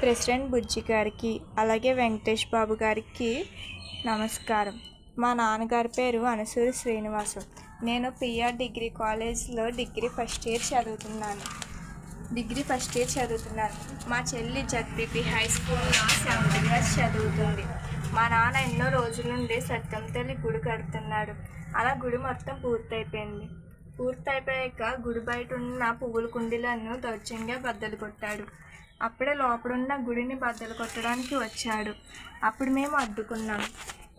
President బుజ్జి గారికి అలాగే వెంకటేష్ బాబు గారికి నమస్కారం. మా నాన్నగారి పేరు అనసూరి శ్రీనివాసం. నేను పిఆర్ డిగ్రీ కాలేజ్లో డిగ్రీ ఫస్ట్ ఇయర్ చదువుతున్నాను. మా చెల్లి జడ్పీపీ హై స్కూల్లో 7th క్లాస్ చదువుతుంది. మా నాన్న ఎన్నో రోజుల నుండి సత్యం తల్లి గుడి కడుతున్నాడు. అలా గుడి మొత్తం పూర్తయిపోయాక గుడి బయట ఉన్న పువ్వుల కుండీలను దౌర్జన్యంగా బద్దలు కొట్టాడు. అప్పుడే లోపడున్న గుడిని బద్దలు కొట్టడానికి వచ్చాడు. అప్పుడు మేము అడ్డుకున్నాం.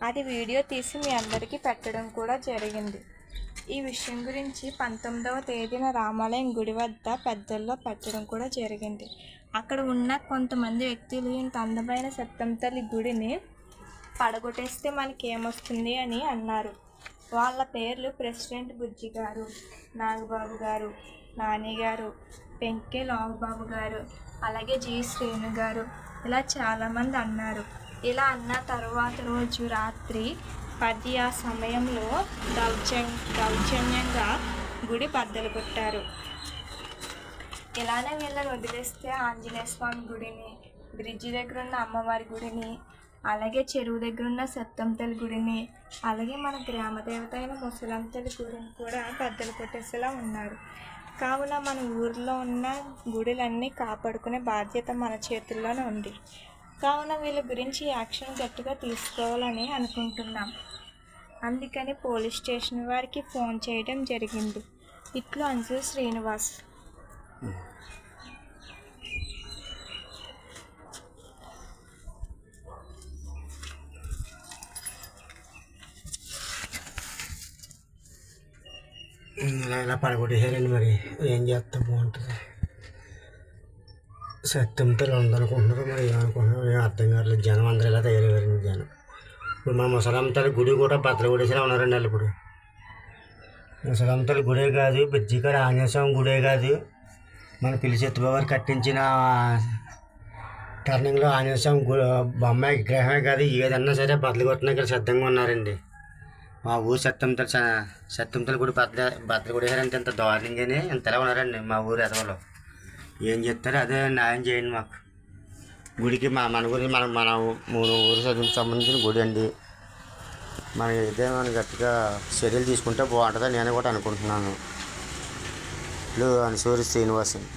అది వీడియో తీసి మీ అందరికీ పెట్టడం కూడా జరిగింది. ఈ విషయం గురించి 19వ తేదీన రామాలయం గుడి వద్ద పెద్దల్లో పెట్టడం కూడా జరిగింది. అక్కడ ఉన్న కొంతమంది వ్యక్తులు ఇంత అందమైన సత్యం తల్లి గుడిని పడగొట్టేస్తే మనకేమొస్తుంది అని అన్నారు. వాళ్ళ పేర్లు ప్రెసిడెంట్ బుజ్జి గారు, నాగబాబు గారు, నాని గారు, పెంకే లావుబాబు గారు, అలాగే జి శ్రీను గారు, ఇలా చాలామంది అన్నారు. ఇలా అన్న తర్వాత రోజు రాత్రి 10 ఆ సమయంలో దౌర్జన్యంగా గుడి బద్దలు కొట్టారు. ఇలానే వీళ్ళని వదిలేస్తే ఆంజనేయ స్వామి గుడిని, బ్రిడ్జి దగ్గర ఉన్న అమ్మవారి గుడిని, అలాగే చెరువు దగ్గర ఉన్న సత్యం తల్లి గుడిని, అలాగే మన గ్రామ దేవత అయిన ముసలం తల్లి గుడిని కూడా బద్దలు కొట్టేసేలా ఉన్నారు. కావున మన ఊరిలో ఉన్న గుడులన్నీ కాపాడుకునే బాధ్యత మన చేతుల్లోనే ఉంది. కావున వీళ్ళ గురించి యాక్షన్ గట్టిగా తీసుకోవాలని అనుకుంటున్నాం. అందుకని పోలీస్ స్టేషన్ వారికి ఫోన్ చేయడం జరిగింది. ఇట్లు అనసూరి శ్రీనివాస్. ఇలా పడగొట్టేసారండి. మరి ఏం చేస్తే బాగుంటుంది? సత్యంతో ఉందనుకుంటున్నారు, మరి ఏమనుకుంటున్నారు ఏం అర్థం కావట్లేదు. జనం అందరూ ఇలా తయారయ్యారండి. జనం ఇప్పుడు మన ముసలమ్మతల్లి గుడి కూడా బద్దలు కొట్టేసేలా ఉన్నారండి. వాళ్ళు ఇప్పుడు ముసలమ్మతల్లి గుడే కాదు, బిజ్జికాడ ఆంజనేయ స్వామి గుడే కాదు, మన పిలిచెత్తుబాబు కట్టించిన టర్నింగ్లో ఆంజనేయ స్వామి బొమ్మ విగ్రహమే కాదు, ఏదన్నా సరే బద్దలు కొట్టడానికి సిద్ధంగా ఉన్నారండి. మా ఊరు సత్యం తల్లి గుడి బద్దలు కొట్టేసారంటే ఇంత దారుణంగానే ఇంతలా ఉన్నారండి. మా ఊరు ఎదవలో ఏం చెప్తారో అదే న్యాయం చేయండి మాకు. గుడికి మన గురించి మన ఊరు చదువుకు సంబంధించిన గుడి అండి. మనం ఏదైనా గట్టిగా చర్యలు తీసుకుంటే బాగుంటుందని నేను కూడా అనుకుంటున్నాను. అనసూరి శ్రీనివాసన్.